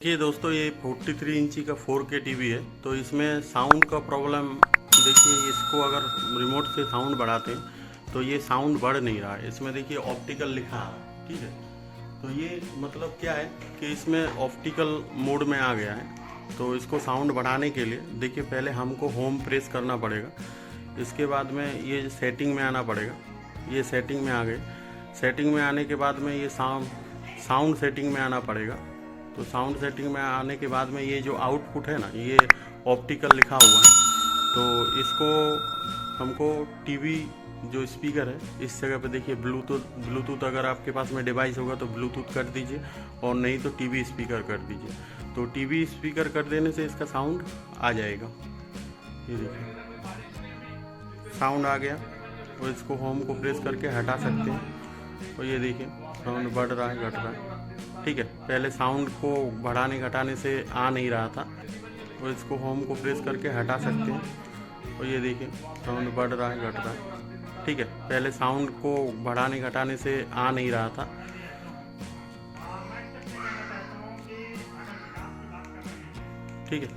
देखिए दोस्तों, ये 43 इंची का 4K टीवी है। तो इसमें साउंड का प्रॉब्लम देखिए, इसको अगर रिमोट से साउंड बढ़ाते हैं तो ये साउंड बढ़ नहीं रहा है। इसमें देखिए ऑप्टिकल लिखा है, ठीक है। तो ये मतलब क्या है कि इसमें ऑप्टिकल मोड में आ गया है। तो इसको साउंड बढ़ाने के लिए देखिए पहले हमको होम प्रेस करना पड़ेगा। इसके बाद में ये सेटिंग में आना पड़ेगा। ये सेटिंग में आ गए। सेटिंग में आने के बाद में ये साउंड सेटिंग में आना पड़ेगा। तो साउंड सेटिंग में आने के बाद में ये जो आउटपुट है ना, ये ऑप्टिकल लिखा हुआ है। तो इसको हमको टीवी जो स्पीकर है इस जगह पे देखिए ब्लूटूथ अगर आपके पास में डिवाइस होगा तो ब्लूटूथ कर दीजिए, और नहीं तो टीवी स्पीकर कर दीजिए। तो टीवी स्पीकर कर देने से इसका साउंड आ जाएगा। ये देखिए साउंड आ गया। और इसको होम को प्रेस करके हटा सकते हैं। और ये देखिए साउंड बढ़ रहा है, घट रहा है, ठीक है। पहले साउंड को बढ़ाने घटाने से आ नहीं रहा था। और इसको होम को प्रेस करके हटा सकते हैं। और ये देखिए साउंड बढ़ रहा है, घट रहा है, ठीक है। पहले साउंड को बढ़ाने घटाने से आ नहीं रहा था, ठीक है।